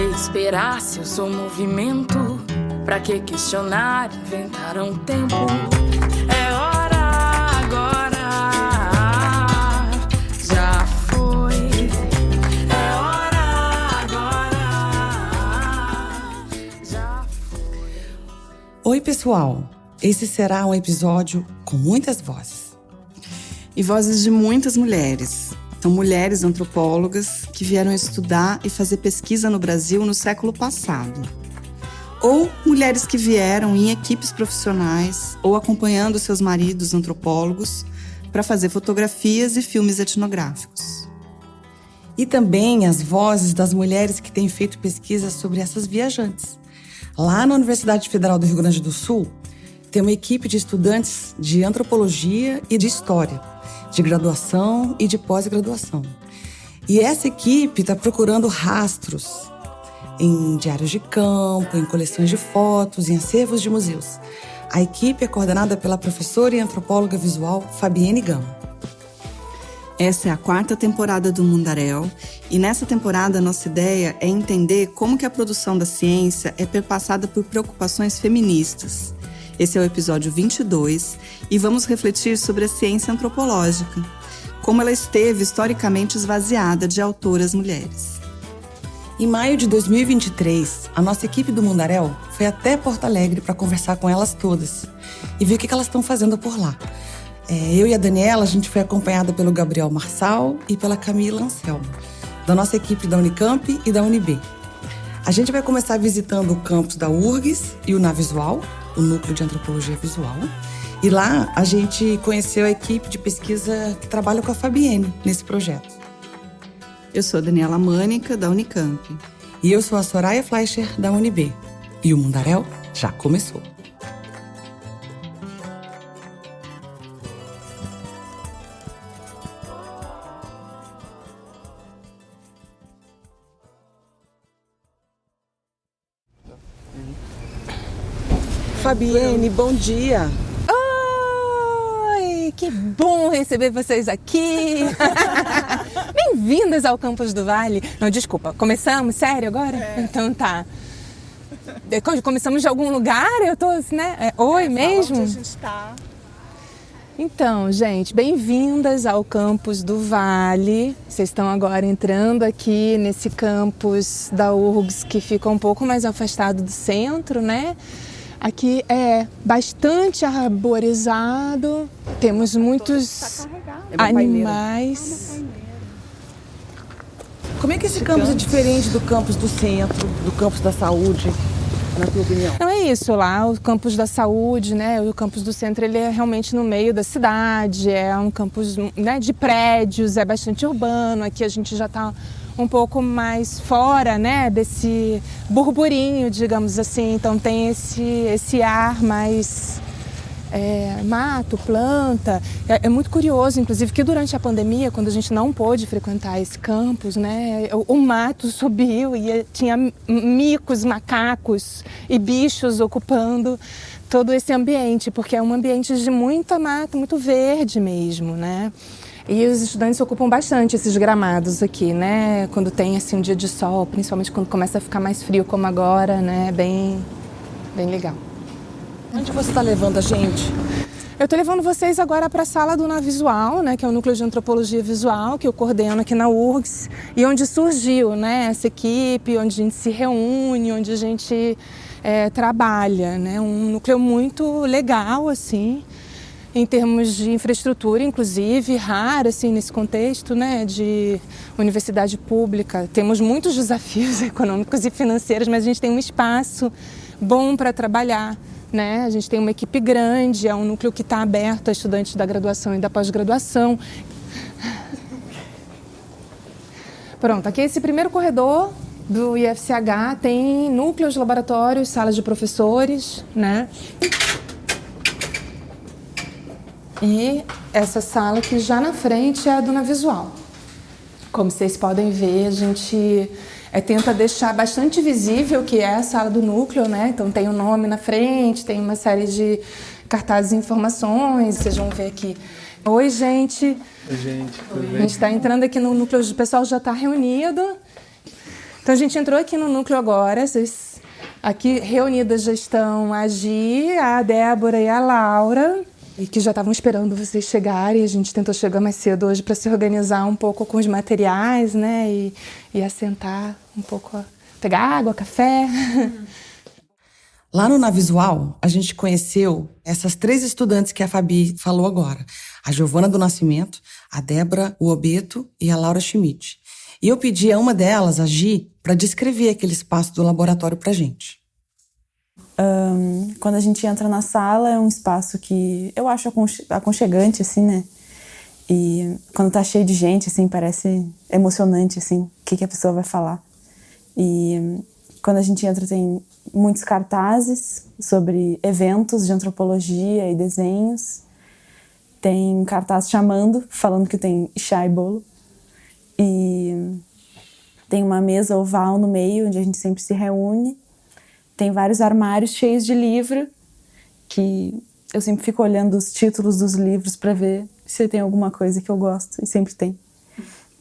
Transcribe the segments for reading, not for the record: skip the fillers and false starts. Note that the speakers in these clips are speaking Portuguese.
que esperar se eu sou movimento? Pra que questionar, inventar um tempo? É hora agora, já foi. É hora agora, já foi. Oi, pessoal! Esse será um episódio com muitas vozes. E vozes de muitas mulheres. São mulheres antropólogas que vieram estudar e fazer pesquisa no Brasil no século passado. Ou mulheres que vieram em equipes profissionais ou acompanhando seus maridos antropólogos para fazer fotografias e filmes etnográficos. E também as vozes das mulheres que têm feito pesquisa sobre essas viajantes. Lá na Universidade Federal do Rio Grande do Sul, tem uma equipe de estudantes de antropologia e de história, de graduação e de pós-graduação. E essa equipe está procurando rastros em diários de campo, em coleções de fotos, em acervos de museus. A equipe é coordenada pela professora e antropóloga visual Fabienne Gama. Essa é a 4ª temporada do Mundaréu e nessa temporada a nossa ideia é entender como que a produção da ciência é perpassada por preocupações feministas. Esse é o episódio 22 e vamos refletir sobre a ciência antropológica, como ela esteve historicamente esvaziada de autoras mulheres. Em maio de 2023, a nossa equipe do Mundaréu foi até Porto Alegre para conversar com elas todas e ver o que elas estão fazendo por lá. Eu e a Daniela, a gente foi acompanhada pelo Gabriel Marçal e pela Camila Anselmo, da nossa equipe da Unicamp e da UNB. A gente vai começar visitando o campus da URGS e o Navisual, o Núcleo de Antropologia Visual. E lá a gente conheceu a equipe de pesquisa que trabalha com a Fabienne nesse projeto. Eu sou a Daniela Mânica, da Unicamp. E eu sou a Soraya Fleischer, da UNB. E o Mundaréu já começou. Fabienne, bom dia! Oi, que bom receber vocês aqui! Bem-vindas ao Campus do Vale. Não, desculpa, começamos? Sério agora? Então tá. Começamos de algum lugar? Eu tô assim, né? Oi mesmo? Onde a gente tá. Então, gente, bem-vindas ao Campus do Vale. Vocês estão agora entrando aqui nesse campus da URGS que fica um pouco mais afastado do centro, né? Aqui é bastante arborizado, temos muitos animais. Como é que esse campus é diferente do campus do centro, do campus da saúde, na tua opinião? Não é isso, lá o campus da saúde, né, o campus do centro, ele é realmente no meio da cidade, é um campus, né, de prédios, é bastante urbano, aqui a gente já está um pouco mais fora, né, desse burburinho, digamos assim, então tem esse ar mais mato, planta. É muito curioso, inclusive, que durante a pandemia, quando a gente não pôde frequentar esse campus, né, o mato subiu e tinha micos, macacos e bichos ocupando todo esse ambiente, porque é um ambiente de muita mata, muito verde mesmo, né? E os estudantes ocupam bastante esses gramados aqui, né? Quando tem assim um dia de sol, principalmente quando começa a ficar mais frio como agora, né? Bem legal. Onde você está levando a gente? Eu estou levando vocês agora para a sala do Navisual, né? Que é o Núcleo de Antropologia Visual, que eu coordeno aqui na URGS, e onde surgiu, né, essa equipe, onde a gente se reúne, onde a gente trabalha, né? Um núcleo muito legal, assim, em termos de infraestrutura, inclusive, raro, assim, nesse contexto, né, de universidade pública. Temos muitos desafios econômicos e financeiros, mas a gente tem um espaço bom para trabalhar, né? A gente tem uma equipe grande, é um núcleo que está aberto a estudantes da graduação e da pós-graduação. Pronto, aqui esse primeiro corredor do IFCH tem núcleos, laboratórios, salas de professores, né? E essa sala aqui já na frente é a do Navisual. Como vocês podem ver, a gente tenta deixar bastante visível que é a sala do núcleo, né? Então tem o nome na frente, tem uma série de cartazes e informações. Vocês vão ver aqui. Oi, gente. Oi, gente. Tudo bem? A gente está entrando aqui no núcleo, o pessoal já está reunido. Então a gente entrou aqui no núcleo agora, aqui reunidas já estão a Gi, a Débora e a Laura, e que já estavam esperando vocês chegarem. A gente tentou chegar mais cedo hoje para se organizar um pouco com os materiais, né, e assentar um pouco, pegar água, café. Lá no Navisual, a gente conheceu essas 3 estudantes que a Fabi falou agora. A Giovana do Nascimento, a Débora Uobeto e a Laura Schmidt. E eu pedi a uma delas, a Gi, para descrever aquele espaço do laboratório pra gente. Quando a gente entra na sala, é um espaço que eu acho aconchegante, assim, né? E quando tá cheio de gente, assim, parece emocionante, assim, o que a pessoa vai falar. E quando a gente entra, tem muitos cartazes sobre eventos de antropologia e desenhos. Tem um cartaz chamando, falando que tem chá e bolo. E tem uma mesa oval no meio, onde a gente sempre se reúne. Tem vários armários cheios de livro, que eu sempre fico olhando os títulos dos livros para ver se tem alguma coisa que eu gosto, e sempre tem.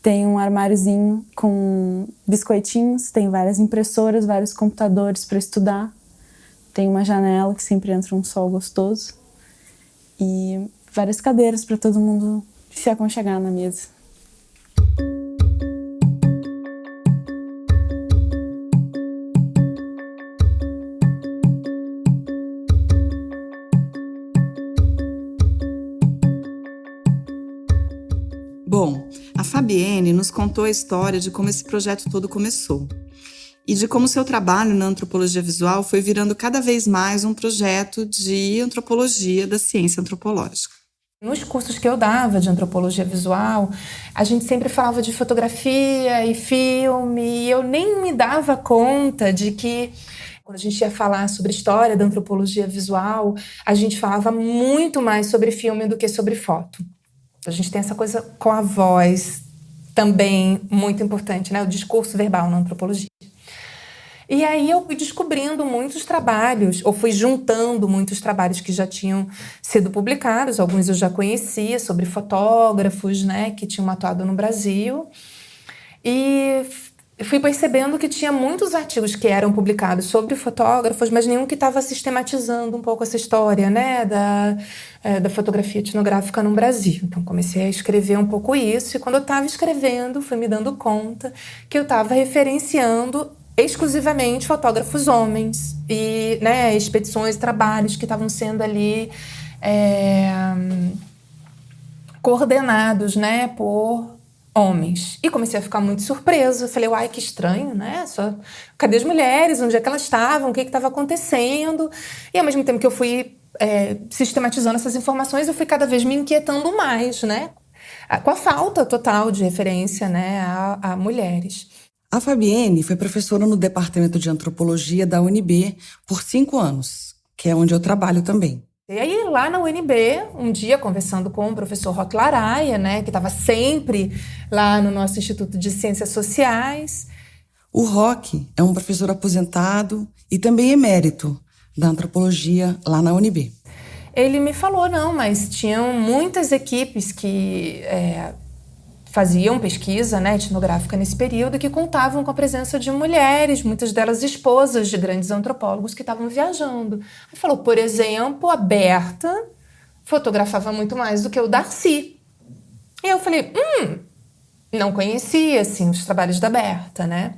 Tem um armáriozinho com biscoitinhos, tem várias impressoras, vários computadores para estudar. Tem uma janela que sempre entra um sol gostoso. E várias cadeiras para todo mundo se aconchegar na mesa. Bom, a Fabienne nos contou a história de como esse projeto todo começou e de como seu trabalho na antropologia visual foi virando cada vez mais um projeto de antropologia da ciência antropológica. Nos cursos que eu dava de antropologia visual, a gente sempre falava de fotografia e filme, e eu nem me dava conta de que, quando a gente ia falar sobre história da antropologia visual, a gente falava muito mais sobre filme do que sobre foto. A gente tem essa coisa com a voz também muito importante, né? O discurso verbal na antropologia. E aí eu fui descobrindo muitos trabalhos, ou fui juntando muitos trabalhos que já tinham sido publicados, alguns eu já conhecia, sobre fotógrafos, né, que tinham atuado no Brasil. E fui percebendo que tinha muitos artigos que eram publicados sobre fotógrafos, mas nenhum que estava sistematizando um pouco essa história, né, da fotografia etnográfica no Brasil. Então comecei a escrever um pouco isso, e quando eu estava escrevendo, fui me dando conta que eu estava referenciando exclusivamente fotógrafos homens e, né, expedições, trabalhos que estavam sendo ali coordenados, né, por homens. E comecei a ficar muito surpresa. Falei, uai, que estranho, né? Cadê as mulheres? Onde é que elas estavam? O que estava acontecendo? E ao mesmo tempo que eu fui sistematizando essas informações, eu fui cada vez me inquietando mais, né? Com a falta total de referência, né, a mulheres. A Fabienne foi professora no Departamento de Antropologia da UNB por 5 anos, que é onde eu trabalho também. E aí, lá na UNB, um dia, conversando com o professor Roque Laraia, né, que estava sempre lá no nosso Instituto de Ciências Sociais. O Roque é um professor aposentado e também emérito da antropologia lá na UNB. Ele me falou, não, mas tinham muitas equipes que faziam pesquisa, né, etnográfica nesse período, que contavam com a presença de mulheres, muitas delas esposas de grandes antropólogos que estavam viajando. Ele falou, por exemplo, a Berta fotografava muito mais do que o Darcy. E eu falei, não conhecia, assim, os trabalhos da Berta, né?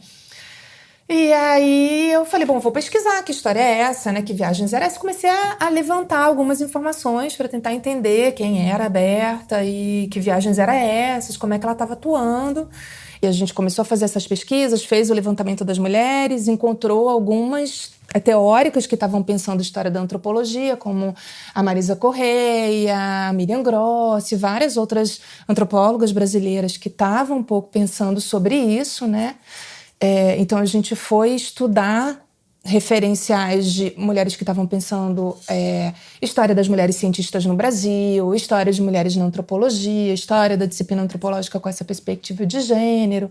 E aí eu falei, bom, vou pesquisar que história é essa, né? Que viagens era essa? Comecei a levantar algumas informações para tentar entender quem era a Berta e que viagens eram essas, como é que ela estava atuando. E a gente começou a fazer essas pesquisas, fez o levantamento das mulheres, encontrou algumas teóricas que estavam pensando a história da antropologia, como a Marisa Correia, a Miriam Grossi, várias outras antropólogas brasileiras que estavam um pouco pensando sobre isso, né? Então a gente foi estudar referenciais de mulheres que estavam pensando história das mulheres cientistas no Brasil, história de mulheres na antropologia, história da disciplina antropológica com essa perspectiva de gênero.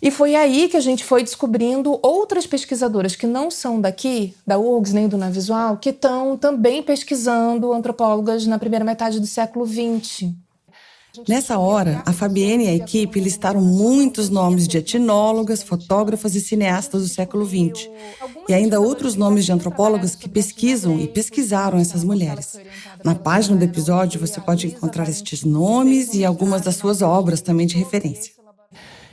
E foi aí que a gente foi descobrindo outras pesquisadoras que não são daqui, da URGS nem do Navisual, que estão também pesquisando antropólogas na primeira metade do século XX. Nessa hora, a Fabienne e a equipe listaram muitos nomes de etnólogas, fotógrafas e cineastas do século XX. E ainda outros nomes de antropólogas que pesquisam e pesquisaram essas mulheres. Na página do episódio você pode encontrar estes nomes e algumas das suas obras também de referência.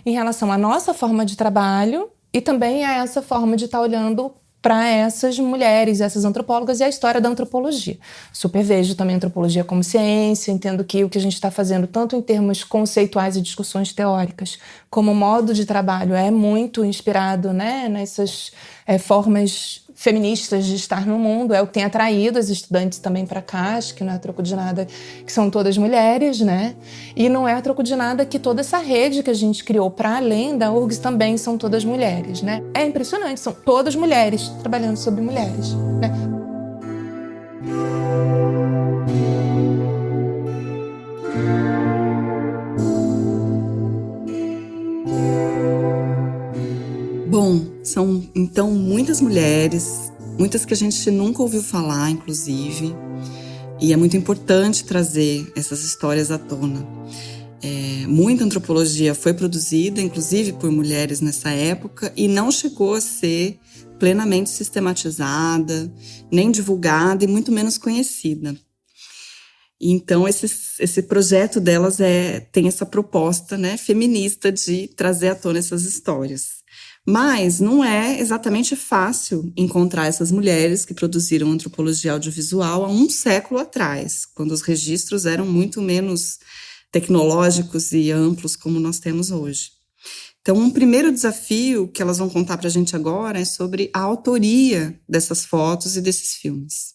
Em relação à nossa forma de trabalho e também a essa forma de estar olhando para essas mulheres, essas antropólogas e a história da antropologia. Super vejo também a antropologia como ciência, entendo que o que a gente está fazendo, tanto em termos conceituais e discussões teóricas, como modo de trabalho, é muito inspirado, né, nessas formas feministas de estar no mundo, é o que tem atraído as estudantes também para cá, acho que não é a troco de nada que são todas mulheres, né? E não é a troco de nada que toda essa rede que a gente criou para além da URGS também são todas mulheres, né? É impressionante, são todas mulheres trabalhando sobre mulheres, né? Bom, são então muitas mulheres, muitas que a gente nunca ouviu falar, inclusive, e é muito importante trazer essas histórias à tona. Muita antropologia foi produzida, inclusive por mulheres nessa época, e não chegou a ser plenamente sistematizada, nem divulgada e muito menos conhecida. Então, esse projeto delas tem essa proposta, né, feminista de trazer à tona essas histórias. Mas não é exatamente fácil encontrar essas mulheres que produziram antropologia audiovisual há um século atrás, quando os registros eram muito menos tecnológicos e amplos como nós temos hoje. Então, um primeiro desafio que elas vão contar para a gente agora é sobre a autoria dessas fotos e desses filmes.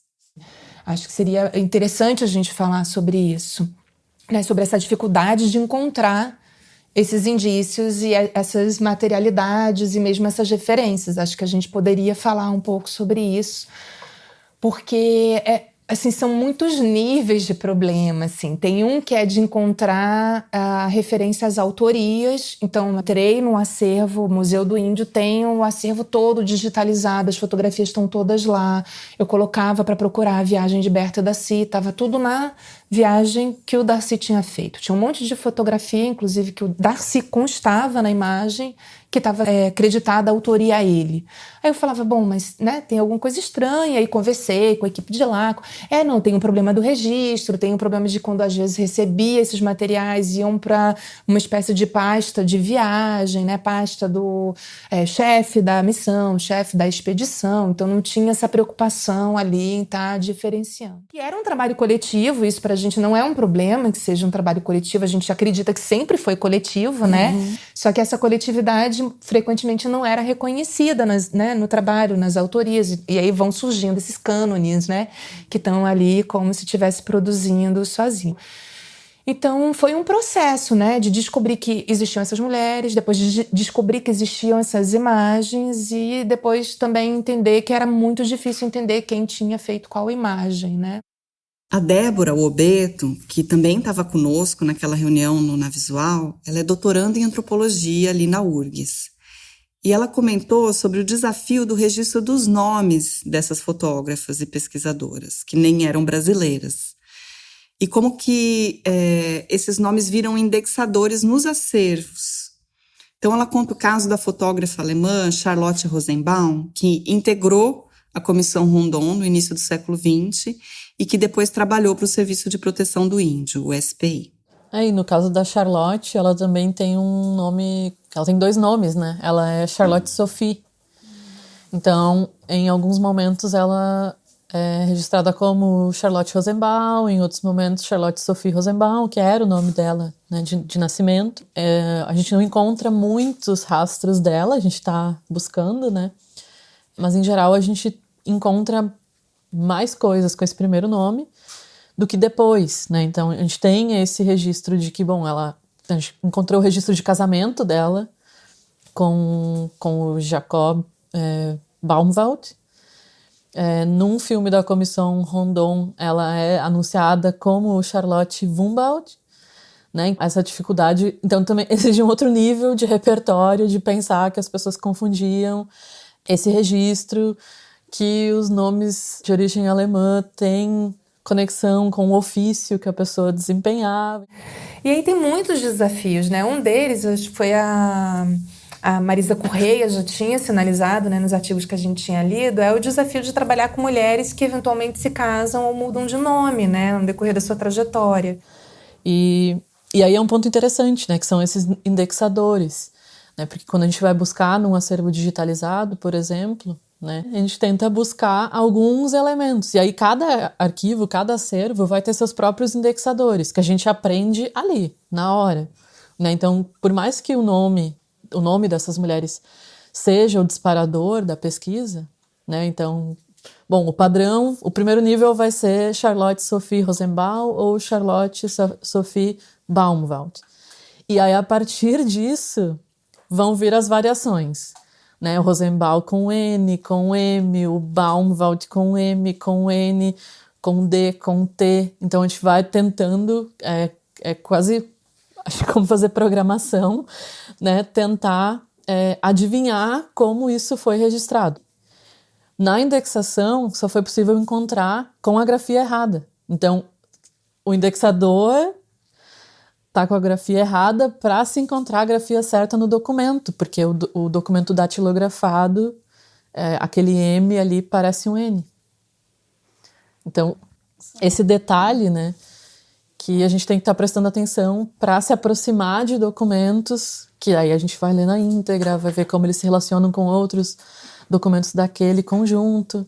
Acho que seria interessante a gente falar sobre isso, né? Sobre essa dificuldade de encontrar esses indícios e essas materialidades e mesmo essas referências. Acho que a gente poderia falar um pouco sobre isso, porque assim, são muitos níveis de problema. Assim. Tem um que é de encontrar referências às autorias. Então, eu entrei no acervo, o Museu do Índio tem o acervo todo digitalizado, as fotografias estão todas lá. Eu colocava para procurar a viagem de Berta Daci, estava tudo na viagem que o Darcy tinha feito. Tinha um monte de fotografia, inclusive, que o Darcy constava na imagem, que estava acreditada a autoria a ele. Aí eu falava, bom, mas né, tem alguma coisa estranha. Aí conversei com a equipe de lá. Não, tem um problema do registro, tem um problema de quando às vezes recebia esses materiais, iam para uma espécie de pasta de viagem, né, pasta do chefe da missão, chefe da expedição. Então não tinha essa preocupação ali em estar diferenciando. E era um trabalho coletivo, isso pra gente não é um problema que seja um trabalho coletivo, a gente acredita que sempre foi coletivo, né? Só que essa coletividade frequentemente não era reconhecida no trabalho, nas autorias, e aí vão surgindo esses cânones, né? Que estão ali como se estivesse produzindo sozinho. Então, foi um processo, né, de descobrir que existiam essas mulheres, depois de descobrir que existiam essas imagens e depois também entender que era muito difícil entender quem tinha feito qual imagem, né? A Débora Obeto, que também estava conosco naquela reunião no Navisual, ela é doutoranda em antropologia ali na URGS. E ela comentou sobre o desafio do registro dos nomes dessas fotógrafas e pesquisadoras, que nem eram brasileiras. E como que esses nomes viram indexadores nos acervos. Então ela conta o caso da fotógrafa alemã Charlotte Rosenbaum, que integrou a Comissão Rondon no início do século XX e que depois trabalhou para o Serviço de Proteção do Índio, o SPI. E no caso da Charlotte, ela também tem um nome, ela tem 2 nomes, né? Ela é Charlotte Sophie. Então, em alguns momentos ela é registrada como Charlotte Rosenbaum, em outros momentos Charlotte Sophie Rosenbaum, que era o nome dela, né, de nascimento. A gente não encontra muitos rastros dela, a gente está buscando, né? Mas em geral a gente encontra mais coisas com esse primeiro nome do que depois, né? Então a gente tem esse registro de que, bom, a gente encontrou o registro de casamento dela com o Jacob Baumwald. Num filme da Comissão Rondon, ela é anunciada como Charlotte Wumbaud, né? Essa dificuldade, então, também exige um outro nível de repertório, de pensar que as pessoas confundiam esse registro, que os nomes de origem alemã têm conexão com o ofício que a pessoa desempenhava. E aí tem muitos desafios, né? Um deles, acho que foi a Marisa Correia já tinha sinalizado, né, nos artigos que a gente tinha lido, é o desafio de trabalhar com mulheres que eventualmente se casam ou mudam de nome, né, no decorrer da sua trajetória. E aí é um ponto interessante, né, que são esses indexadores, né, porque quando a gente vai buscar num acervo digitalizado, por exemplo, né, a gente tenta buscar alguns elementos, e aí cada arquivo, cada acervo vai ter seus próprios indexadores, que a gente aprende ali, na hora, né, então por mais que o nome dessas mulheres seja o disparador da pesquisa, né? Então, bom, o padrão, o primeiro nível vai ser Charlotte Sophie Rosenbaum ou Charlotte Sophie Baumwald. E aí, a partir disso, vão vir as variações, né? O Rosenbaum com N, com M, o Baumwald com M, com N, com D, com T. Então, a gente vai tentando, quase... acho que como fazer programação, né? Tentar adivinhar como isso foi registrado. Na indexação, só foi possível encontrar com a grafia errada. Então, o indexador está com a grafia errada para se encontrar a grafia certa no documento, porque o documento datilografado, aquele M ali parece um N. Então, esse detalhe, né? Que a gente tem que estar prestando atenção para se aproximar de documentos, que aí a gente vai ler na íntegra, vai ver como eles se relacionam com outros documentos daquele conjunto,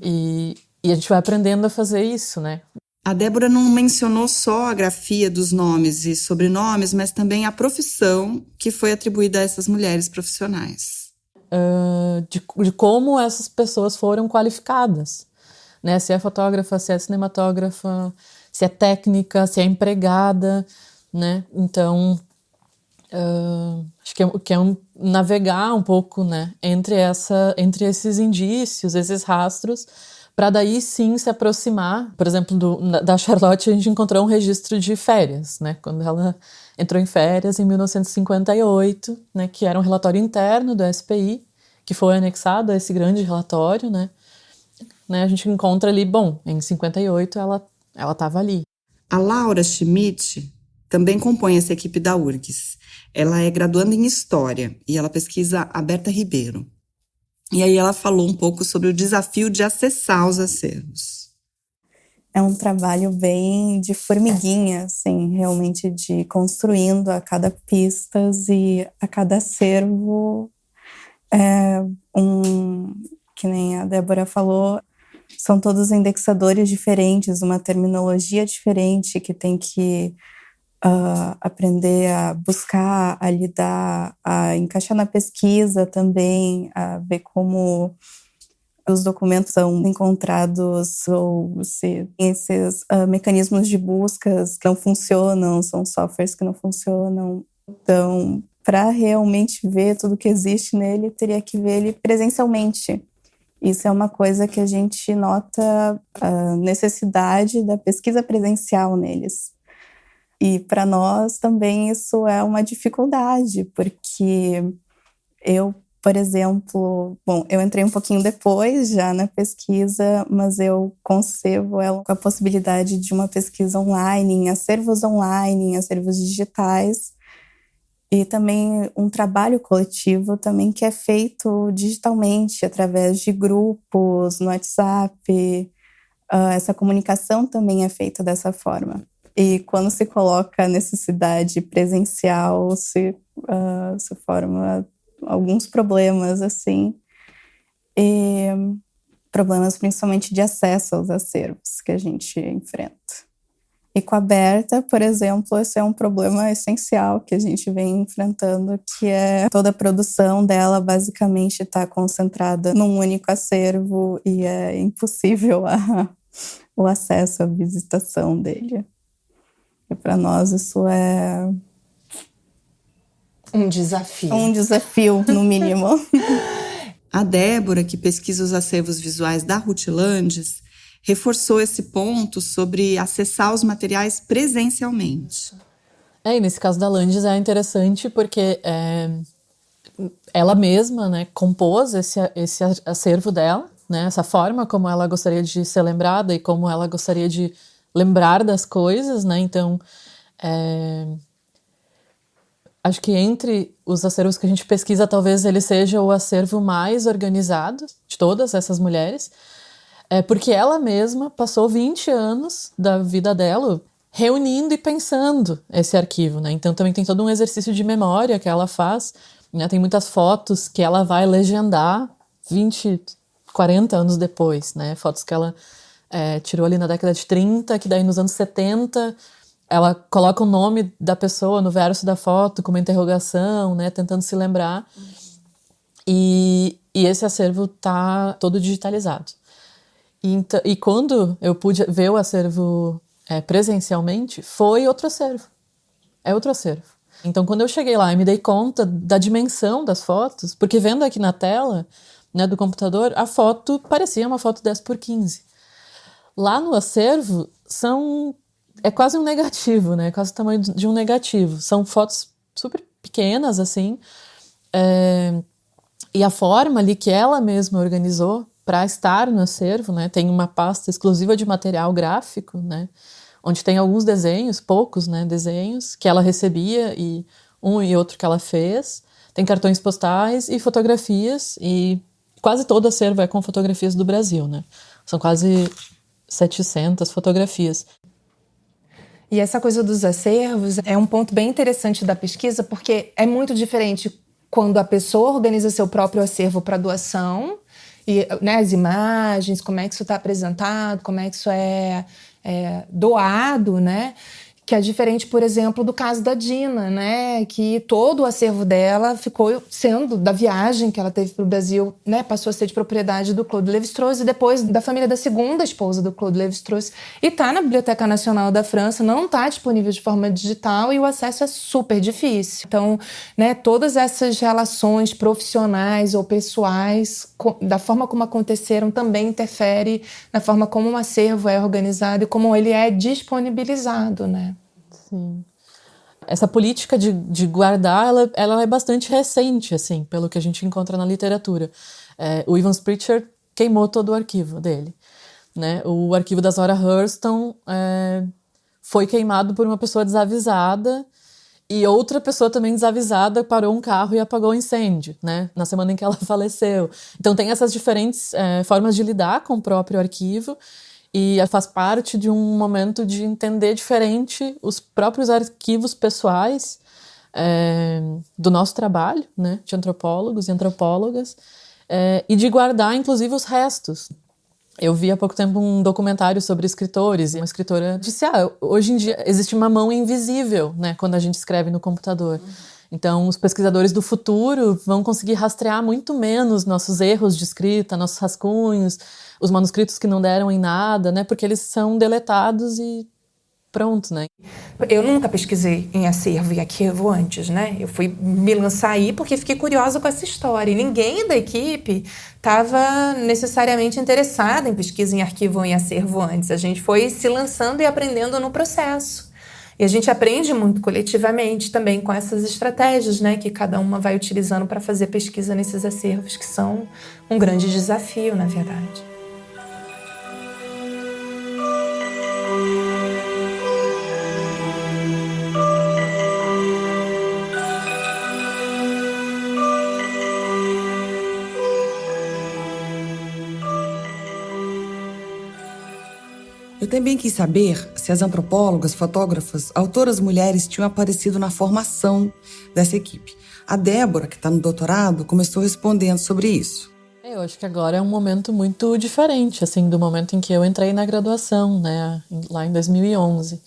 e a gente vai aprendendo a fazer isso, né? A Débora não mencionou só a grafia dos nomes e sobrenomes, mas também a profissão que foi atribuída a essas mulheres profissionais. De como essas pessoas foram qualificadas, né? Se é fotógrafa, se é cinematógrafa, se é técnica, se é empregada, né? Então, acho que é navegar um pouco, né? entre esses indícios, esses rastros, para daí sim se aproximar. Por exemplo, da Charlotte, a gente encontrou um registro de férias, né? Quando ela entrou em férias em 1958, né? Que era um relatório interno do SPI, que foi anexado a esse grande relatório, né? A gente encontra ali, bom, em 58 ela estava ali. A Laura Schmidt também compõe essa equipe da URGS. Ela é graduanda em História e ela pesquisa a Berta Ribeiro. E aí ela falou um pouco sobre o desafio de acessar os acervos. É um trabalho bem de formiguinha, assim, realmente de construindo a cada pistas e a cada acervo. Que nem a Débora falou, são todos indexadores diferentes, uma terminologia diferente que tem que aprender a buscar, a lidar, a encaixar na pesquisa também, a ver como os documentos são encontrados ou se esses mecanismos de buscas não funcionam, são softwares que não funcionam. Então, para realmente ver tudo que existe nele, teria que ver ele presencialmente. Isso é uma coisa que a gente nota a necessidade da pesquisa presencial neles. E para nós também isso é uma dificuldade, porque eu, por exemplo, eu entrei um pouquinho depois já na pesquisa, mas eu concebo ela com a possibilidade de uma pesquisa online, em acervos online, em acervos digitais, e também um trabalho coletivo também que é feito digitalmente, através de grupos, no WhatsApp. Essa comunicação também é feita dessa forma. E quando se coloca a necessidade presencial, se forma alguns problemas, assim. E problemas principalmente de acesso aos acervos que a gente enfrenta. E com a Berta, por exemplo, esse é um problema essencial que a gente vem enfrentando, que é toda a produção dela basicamente está concentrada num único acervo e é impossível o acesso à visitação dele. E para nós isso é um desafio. Um desafio, no mínimo. A Débora, que pesquisa os acervos visuais da Ruth Landes, reforçou esse ponto sobre acessar os materiais presencialmente. E nesse caso da Landes é interessante porque ela mesma, né, compôs esse acervo dela, né? Essa forma como ela gostaria de ser lembrada e como ela gostaria de lembrar das coisas, né? Então, acho que entre os acervos que a gente pesquisa, talvez ele seja o acervo mais organizado de todas essas mulheres, porque ela mesma passou 20 anos da vida dela reunindo e pensando esse arquivo, né? Então também tem todo um exercício de memória que ela faz, né? Tem muitas fotos que ela vai legendar 20, 40 anos depois, né? Fotos que ela tirou ali na década de 30, que daí nos anos 70 ela coloca o nome da pessoa no verso da foto com uma interrogação, né? Tentando se lembrar. E esse acervo tá todo digitalizado. E quando eu pude ver o acervo presencialmente, foi outro acervo. É outro acervo. Então, quando eu cheguei lá e me dei conta da dimensão das fotos, porque vendo aqui na tela, né, do computador, a foto parecia uma foto 10x15. Lá no acervo, é quase um negativo, né? Quase o tamanho de um negativo. São fotos super pequenas, assim. E a forma ali que ela mesma organizou para estar no acervo, né? Tem uma pasta exclusiva de material gráfico, né? Onde tem alguns desenhos, poucos, né? Desenhos que ela recebia e um e outro que ela fez. Tem cartões postais e fotografias, e quase todo acervo é com fotografias do Brasil, né? São quase 700 fotografias. E essa coisa dos acervos é um ponto bem interessante da pesquisa, porque é muito diferente quando a pessoa organiza seu próprio acervo para doação, e, né, as imagens, como é que isso está apresentado, como é que isso é doado, né? Que é diferente, por exemplo, do caso da Dina, né? Que todo o acervo dela ficou sendo da viagem que ela teve para o Brasil, né? Passou a ser de propriedade do Claude Lévi-Strauss e depois da família da segunda esposa do Claude Lévi-Strauss. E está na Biblioteca Nacional da França, não está disponível de forma digital e o acesso é super difícil. Então, né? Todas essas relações profissionais ou pessoais, da forma como aconteceram, também interfere na forma como um acervo é organizado e como ele é disponibilizado, né? Sim. Essa política de guardar, ela é bastante recente, assim, pelo que a gente encontra na literatura. O Evans Pritchard queimou todo o arquivo dele, né? O arquivo da Zora Hurston foi queimado por uma pessoa desavisada, e outra pessoa também desavisada parou um carro e apagou o incêndio, né? Na semana em que ela faleceu. Então tem essas diferentes formas de lidar com o próprio arquivo, e faz parte de um momento de entender diferente os próprios arquivos pessoais do nosso trabalho, né, de antropólogos e antropólogas, e de guardar, inclusive, os restos. Eu vi há pouco tempo um documentário sobre escritores, e uma escritora disse, hoje em dia existe uma mão invisível, né, quando a gente escreve no computador. Então, os pesquisadores do futuro vão conseguir rastrear muito menos nossos erros de escrita, nossos rascunhos, os manuscritos que não deram em nada, né? Porque eles são deletados e pronto, né? Eu nunca pesquisei em acervo e arquivo antes, né? Eu fui me lançar aí porque fiquei curiosa com essa história. E ninguém da equipe estava necessariamente interessado em pesquisa em arquivo ou em acervo antes. A gente foi se lançando e aprendendo no processo. E a gente aprende muito coletivamente também com essas estratégias, né, que cada uma vai utilizando para fazer pesquisa nesses acervos, que são um grande desafio, na verdade. Eu também quis saber se as antropólogas, fotógrafas, autoras mulheres tinham aparecido na formação dessa equipe. A Débora, que está no doutorado, começou respondendo sobre isso. Eu acho que agora é um momento muito diferente, assim, do momento em que eu entrei na graduação, né, lá em 2011.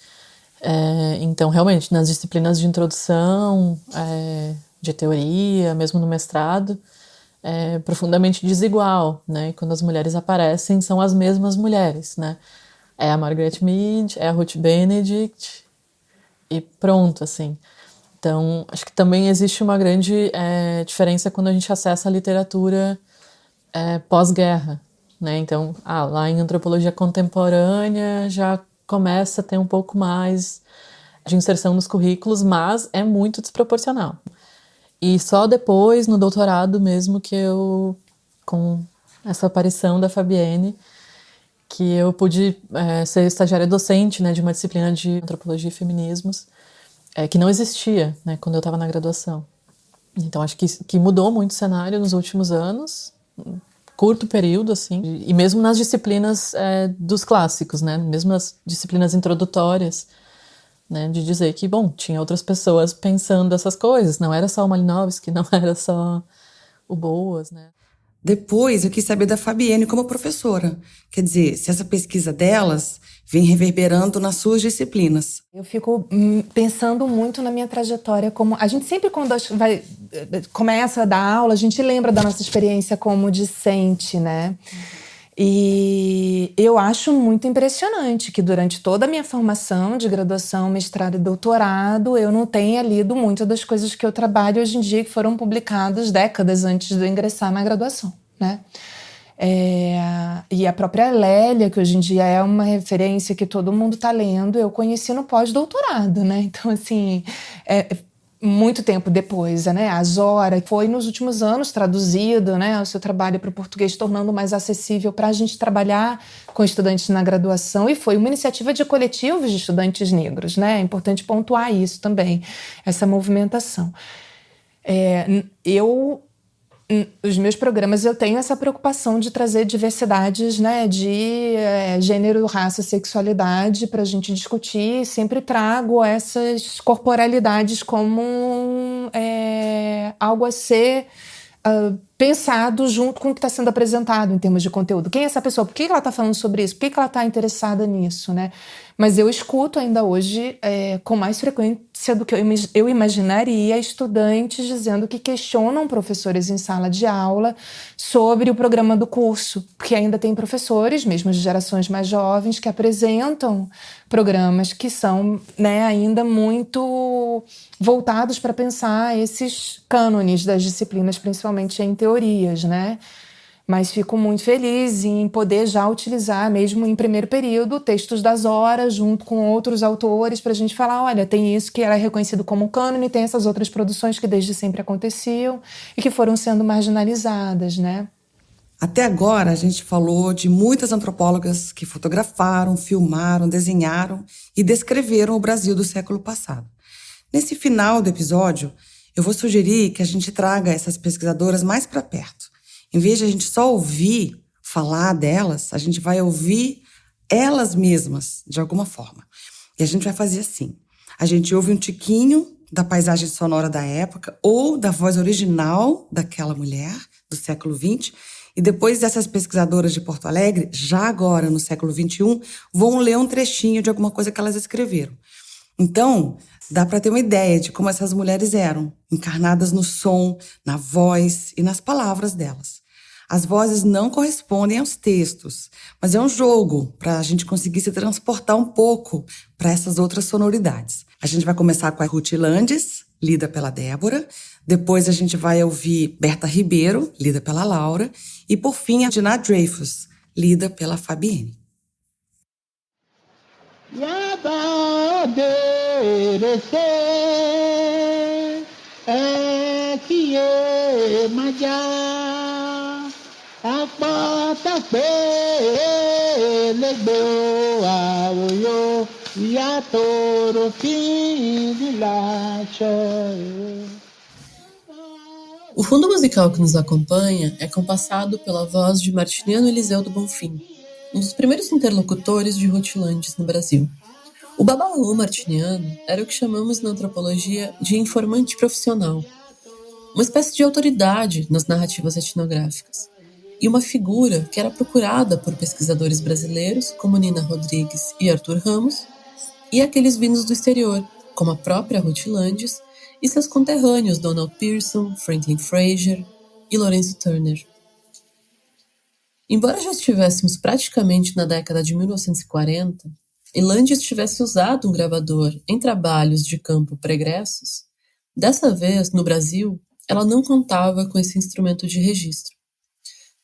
Então, realmente, nas disciplinas de introdução, de teoria, mesmo no mestrado, é profundamente desigual, né? E quando as mulheres aparecem, são as mesmas mulheres, né? É a Margaret Mead, é a Ruth Benedict e pronto, assim. Então, acho que também existe uma grande diferença quando a gente acessa a literatura pós-guerra, né? Então, lá em antropologia contemporânea já começa a ter um pouco mais de inserção nos currículos, mas é muito desproporcional. E só depois, no doutorado mesmo, que eu, com essa aparição da Fabienne, que eu pude ser estagiária docente, né, de uma disciplina de antropologia e feminismos, que não existia, né, quando eu estava na graduação. Então acho que mudou muito o cenário nos últimos anos, curto período, assim, e mesmo nas disciplinas dos clássicos, né, mesmo nas disciplinas introdutórias, né, de dizer que, bom, tinha outras pessoas pensando essas coisas, não era só o Malinowski, não era só o Boas, né. Depois eu quis saber da Fabienne como professora. Quer dizer, se essa pesquisa delas vem reverberando nas suas disciplinas. Eu fico pensando muito na minha trajetória como... A gente sempre, quando começa a dar aula, a gente lembra da nossa experiência como discente, né? E eu acho muito impressionante que durante toda a minha formação de graduação, mestrado e doutorado, eu não tenha lido muitas das coisas que eu trabalho hoje em dia, que foram publicadas décadas antes de eu ingressar na graduação, né? E a própria Lélia, que hoje em dia é uma referência que todo mundo está lendo, eu conheci no pós-doutorado, né? Então, assim, muito tempo depois, né? A Zora foi nos últimos anos traduzido, né, o seu trabalho para o português, tornando mais acessível para a gente trabalhar com estudantes na graduação, e foi uma iniciativa de coletivos de estudantes negros, né? É importante pontuar isso também, essa movimentação. Os meus programas, eu tenho essa preocupação de trazer diversidades, né, de gênero, raça, sexualidade para a gente discutir. Sempre trago essas corporalidades como algo a ser pensado junto com o que está sendo apresentado em termos de conteúdo. Quem é essa pessoa? Por que ela está falando sobre isso? Por que ela está interessada nisso, né? Mas eu escuto ainda hoje, com mais frequência do que eu imaginaria, estudantes dizendo que questionam professores em sala de aula sobre o programa do curso, porque ainda tem professores, mesmo de gerações mais jovens, que apresentam programas que são, né, ainda muito voltados para pensar esses cânones das disciplinas, principalmente em teorias, né? Mas fico muito feliz em poder já utilizar, mesmo em primeiro período, textos da Zora, junto com outros autores, para a gente falar, olha, tem isso que era reconhecido como cânone, tem essas outras produções que desde sempre aconteciam e que foram sendo marginalizadas, né? Até agora, a gente falou de muitas antropólogas que fotografaram, filmaram, desenharam e descreveram o Brasil do século passado. Nesse final do episódio, eu vou sugerir que a gente traga essas pesquisadoras mais para perto. Em vez de a gente só ouvir falar delas, a gente vai ouvir elas mesmas, de alguma forma. E a gente vai fazer assim. A gente ouve um tiquinho da paisagem sonora da época ou da voz original daquela mulher do século XX. E depois essas pesquisadoras de Porto Alegre, já agora no século XXI, vão ler um trechinho de alguma coisa que elas escreveram. Então, dá para ter uma ideia de como essas mulheres eram, encarnadas no som, na voz e nas palavras delas. As vozes não correspondem aos textos, mas é um jogo para a gente conseguir se transportar um pouco para essas outras sonoridades. A gente vai começar com a Ruth Landes, lida pela Débora. Depois a gente vai ouvir Berta Ribeiro, lida pela Laura. E por fim, a Dinah Dreyfus, lida pela Fabienne. O fundo musical que nos acompanha é compassado pela voz de Martiniano Eliseu do Bonfim, um dos primeiros interlocutores de Ruth Landes no Brasil. O Babalu martiniano era o que chamamos na antropologia de informante profissional, uma espécie de autoridade nas narrativas etnográficas, e uma figura que era procurada por pesquisadores brasileiros como Nina Rodrigues e Arthur Ramos, e aqueles vindos do exterior, como a própria Ruth Landes e seus conterrâneos Donald Pearson, Franklin Frazier e Lorenzo Turner. Embora já estivéssemos praticamente na década de 1940, e Landes tivesse usado um gravador em trabalhos de campo pregressos, dessa vez, no Brasil, ela não contava com esse instrumento de registro.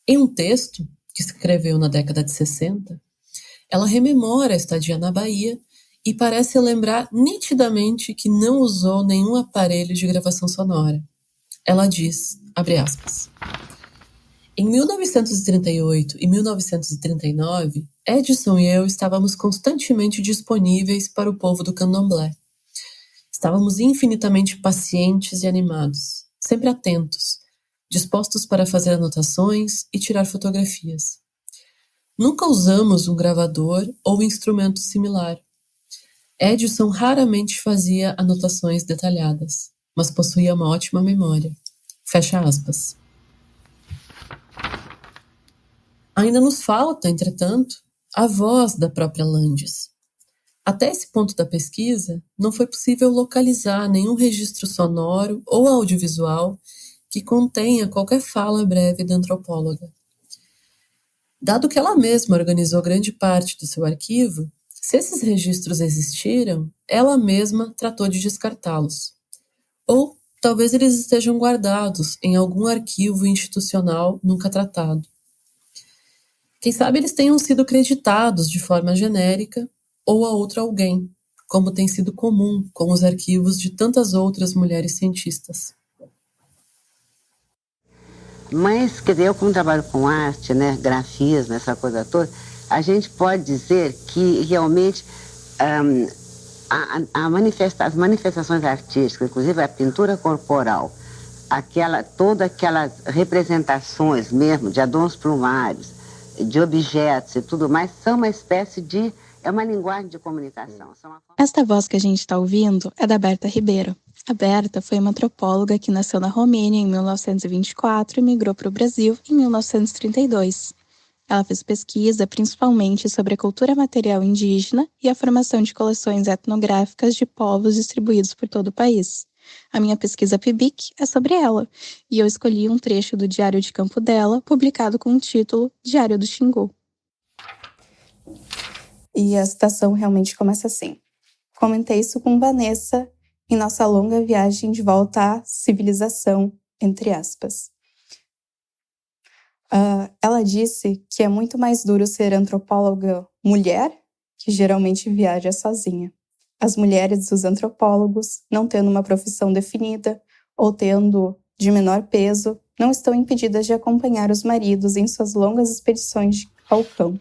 Em um texto, que escreveu na década de 60, ela rememora a estadia na Bahia e parece lembrar nitidamente que não usou nenhum aparelho de gravação sonora. Ela diz, abre aspas, Em 1938 e 1939, Edison e eu estávamos constantemente disponíveis para o povo do candomblé. Estávamos infinitamente pacientes e animados, sempre atentos, dispostos para fazer anotações e tirar fotografias. Nunca usamos um gravador ou instrumento similar. Edison raramente fazia anotações detalhadas, mas possuía uma ótima memória. Fecha aspas. Ainda nos falta, entretanto, a voz da própria Landes. Até esse ponto da pesquisa, não foi possível localizar nenhum registro sonoro ou audiovisual que contenha qualquer fala breve da antropóloga. Dado que ela mesma organizou grande parte do seu arquivo, se esses registros existiram, ela mesma tratou de descartá-los. Ou talvez eles estejam guardados em algum arquivo institucional nunca tratado. Quem sabe eles tenham sido creditados de forma genérica ou a outro alguém, como tem sido comum com os arquivos de tantas outras mulheres cientistas. Mas, quer dizer, eu como trabalho com arte, né, grafismo, essa coisa toda, a gente pode dizer que realmente as manifestações artísticas, inclusive a pintura corporal, todas aquelas representações mesmo de adornos plumários, de objetos e tudo mais, são uma espécie de... é uma linguagem de comunicação. Esta voz que a gente está ouvindo é da Berta Ribeiro. A Berta foi uma antropóloga que nasceu na Romênia em 1924 e migrou para o Brasil em 1932. Ela fez pesquisa principalmente sobre a cultura material indígena e a formação de coleções etnográficas de povos distribuídos por todo o país. A minha pesquisa PIBIC é sobre ela, e eu escolhi um trecho do diário de campo dela, publicado com o título Diário do Xingu. E a citação realmente começa assim. Comentei isso com Vanessa em nossa longa viagem de volta à civilização, entre aspas. Ela disse que é muito mais duro ser antropóloga mulher, que geralmente viaja sozinha. As mulheres dos antropólogos, não tendo uma profissão definida ou tendo de menor peso, não estão impedidas de acompanhar os maridos em suas longas expedições ao campo.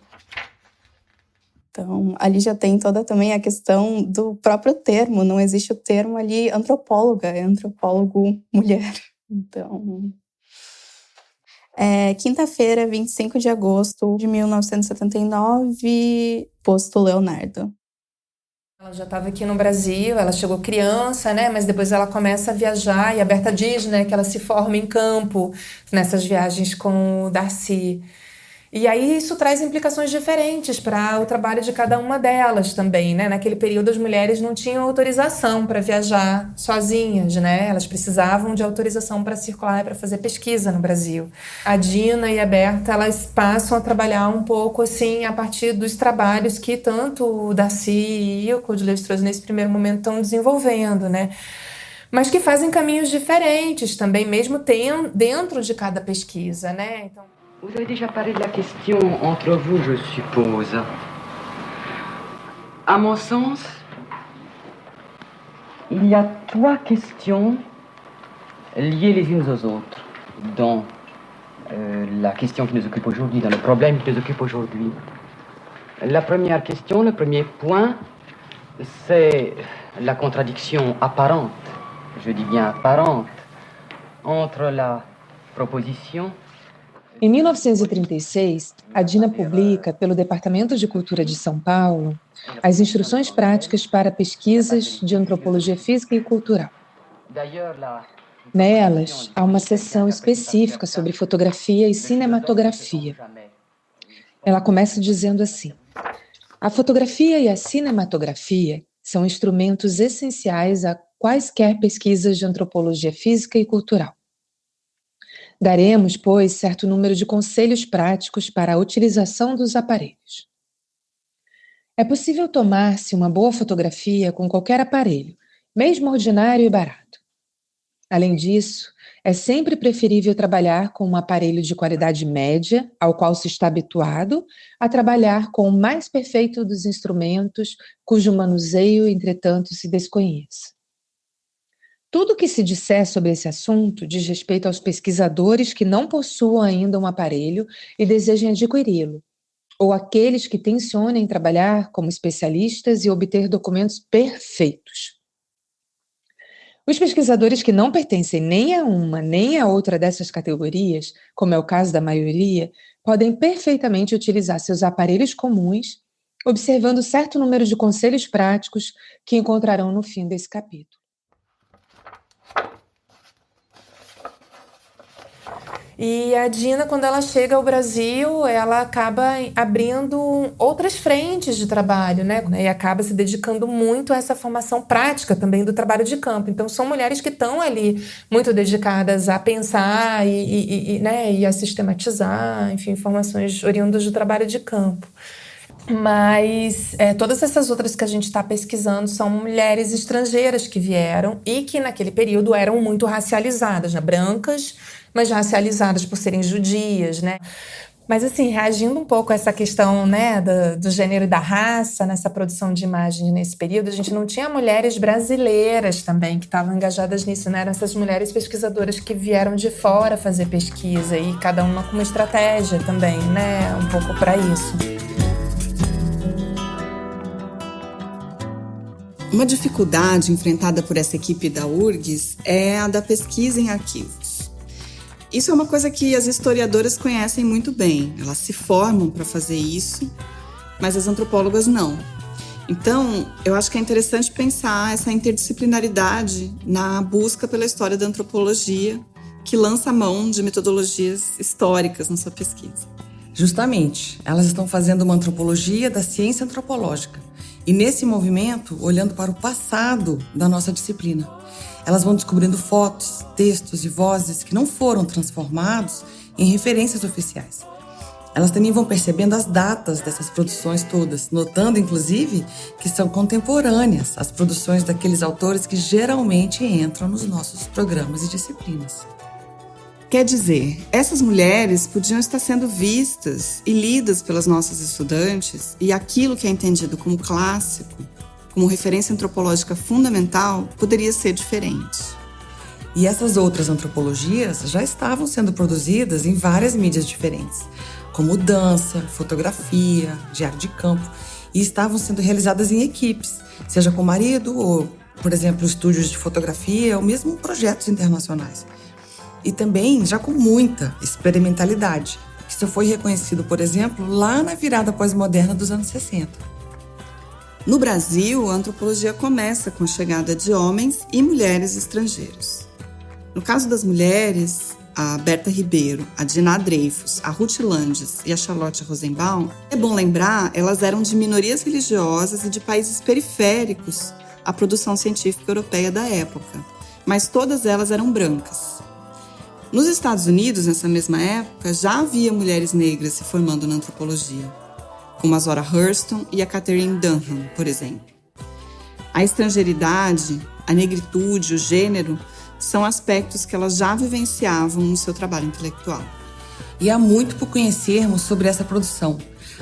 Então, ali já tem toda também a questão do próprio termo. Não existe o termo ali antropóloga, é antropólogo mulher. Então, quinta-feira, 25 de agosto de 1979, posto Leonardo. Ela já estava aqui no Brasil, ela chegou criança, né? Mas depois ela começa a viajar, e a Berta diz, né, que ela se forma em campo nessas viagens com o Darcy. E aí isso traz implicações diferentes para o trabalho de cada uma delas também, né? Naquele período as mulheres não tinham autorização para viajar sozinhas, né? Elas precisavam de autorização para circular e para fazer pesquisa no Brasil. A Dina e a Berta, elas passam a trabalhar um pouco assim a partir dos trabalhos que tanto o Darcy e o Claude Lévi-Strauss nesse primeiro momento estão desenvolvendo, né? Mas que fazem caminhos diferentes também, mesmo dentro de cada pesquisa, né? Então, vous avez déjà parlé de la question entre vous, je suppose. À mon sens, il y a 3 questions liées les unes aux autres dans la question qui nous occupe aujourd'hui, dans le problème qui nous occupe aujourd'hui. La première question, le premier point, c'est la contradiction apparente, je dis bien apparente, entre la proposition. Em 1936, a Dina publica, pelo Departamento de Cultura de São Paulo, as Instruções Práticas para Pesquisas de Antropologia Física e Cultural. Nelas, há uma seção específica sobre fotografia e cinematografia. Ela começa dizendo assim: a fotografia e a cinematografia são instrumentos essenciais a quaisquer pesquisas de antropologia física e cultural. Daremos, pois, certo número de conselhos práticos para a utilização dos aparelhos. É possível tomar-se uma boa fotografia com qualquer aparelho, mesmo ordinário e barato. Além disso, é sempre preferível trabalhar com um aparelho de qualidade média, ao qual se está habituado, a trabalhar com o mais perfeito dos instrumentos, cujo manuseio, entretanto, se desconheça. Tudo que se disser sobre esse assunto diz respeito aos pesquisadores que não possuam ainda um aparelho e desejem adquiri-lo, ou aqueles que tencionem trabalhar como especialistas e obter documentos perfeitos. Os pesquisadores que não pertencem nem a uma nem a outra dessas categorias, como é o caso da maioria, podem perfeitamente utilizar seus aparelhos comuns, observando certo número de conselhos práticos que encontrarão no fim desse capítulo. E a Dina, quando ela chega ao Brasil, ela acaba abrindo outras frentes de trabalho, né? E acaba se dedicando muito a essa formação prática também do trabalho de campo. Então, são mulheres que estão ali muito dedicadas a pensar e a sistematizar, enfim, informações oriundas do trabalho de campo. Mas todas essas outras que a gente está pesquisando são mulheres estrangeiras que vieram e que naquele período eram muito racializadas, né? Brancas, mas racializadas por serem judias, né? Mas assim, reagindo um pouco a essa questão, né, do gênero e da raça nessa produção de imagens nesse período, a gente não tinha mulheres brasileiras também que estavam engajadas nisso, né? Eram essas mulheres pesquisadoras que vieram de fora fazer pesquisa e cada uma com uma estratégia também, né? Um pouco para isso. Uma dificuldade enfrentada por essa equipe da URGS é a da pesquisa em arquivos. Isso é uma coisa que as historiadoras conhecem muito bem. Elas se formam para fazer isso, mas as antropólogas não. Então, eu acho que é interessante pensar essa interdisciplinaridade na busca pela história da antropologia, que lança a mão de metodologias históricas na sua pesquisa. Justamente, elas estão fazendo uma antropologia da ciência antropológica. E nesse movimento, olhando para o passado da nossa disciplina. Elas vão descobrindo fotos, textos e vozes que não foram transformados em referências oficiais. Elas também vão percebendo as datas dessas produções todas, notando, inclusive, que são contemporâneas às produções daqueles autores que geralmente entram nos nossos programas e disciplinas. Quer dizer, essas mulheres podiam estar sendo vistas e lidas pelas nossas estudantes e aquilo que é entendido como clássico, como referência antropológica fundamental, poderia ser diferente. E essas outras antropologias já estavam sendo produzidas em várias mídias diferentes, como dança, fotografia, diário de campo, e estavam sendo realizadas em equipes, seja com marido ou, por exemplo, estúdios de fotografia ou mesmo projetos internacionais. E também já com muita experimentalidade, que só foi reconhecido, por exemplo, lá na virada pós-moderna dos anos 60. No Brasil, a antropologia começa com a chegada de homens e mulheres estrangeiros. No caso das mulheres, a Berta Ribeiro, a Dina Dreyfus, a Ruth Landes e a Charlotte Rosenbaum, é bom lembrar, elas eram de minorias religiosas e de países periféricos à produção científica europeia da época, mas todas elas eram brancas. Nos Estados Unidos, nessa mesma época, já havia mulheres negras se formando na antropologia, como a Zora Hurston e a Catherine Dunham, por exemplo. A estrangeiridade, a negritude, o gênero, são aspectos que elas já vivenciavam no seu trabalho intelectual. E há muito por conhecermos sobre essa produção.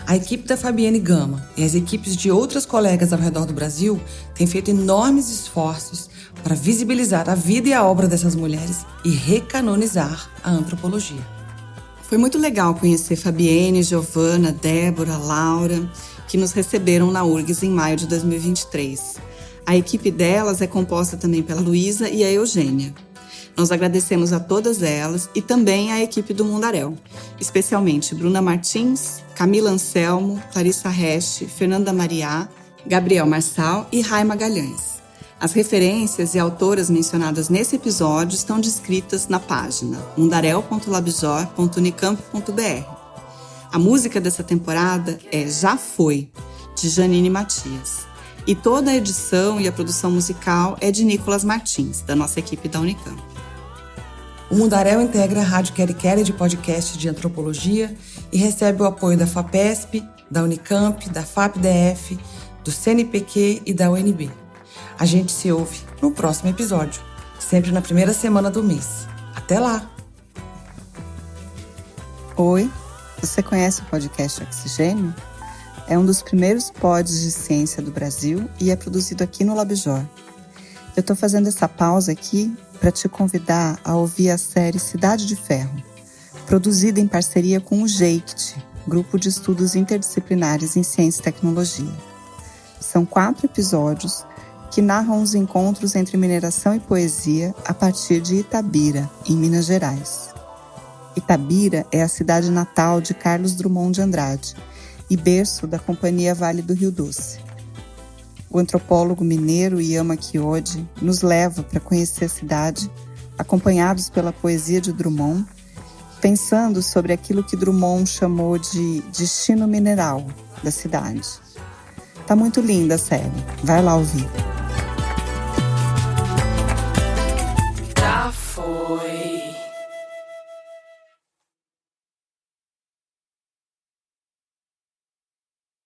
A equipe da Fabienne Gama e as equipes de outras colegas ao redor do Brasil têm feito enormes esforços para visibilizar a vida e a obra dessas mulheres e recanonizar a antropologia. Foi muito legal conhecer Fabienne, Giovana, Débora, Laura, que nos receberam na URGS em maio de 2023. A equipe delas é composta também pela Luísa e a Eugênia. Nós agradecemos a todas elas e também à equipe do Mundaréu, especialmente Bruna Martins, Camila Anselmo, Clarissa Reste, Fernanda Mariá, Gabriel Marçal e Rai Magalhães. As referências e autoras mencionadas nesse episódio estão descritas na página mundarel.labjor.unicamp.br. A música dessa temporada é Já Foi, de Janine Matias. E toda a edição e a produção musical é de Nicolas Martins, da nossa equipe da Unicamp. O Mundaréu integra a Rádio Quero de podcast de antropologia e recebe o apoio da FAPESP, da Unicamp, da FAPDF, do CNPq e da UNB. A gente se ouve no próximo episódio, sempre na primeira semana do mês. Até lá! Oi, você conhece o podcast Oxigênio? É um dos primeiros pods de ciência do Brasil e é produzido aqui no LabJor. Eu tô fazendo essa pausa aqui para te convidar a ouvir a série Cidade de Ferro, produzida em parceria com o GEICT, Grupo de Estudos Interdisciplinares em Ciência e Tecnologia. São 4 episódios que narram os encontros entre mineração e poesia a partir de Itabira, em Minas Gerais. Itabira é a cidade natal de Carlos Drummond de Andrade e berço da Companhia Vale do Rio Doce. O antropólogo mineiro Yama Kiyoji nos leva para conhecer a cidade, acompanhados pela poesia de Drummond, pensando sobre aquilo que Drummond chamou de destino mineral da cidade. Tá muito linda a série, vai lá ouvir.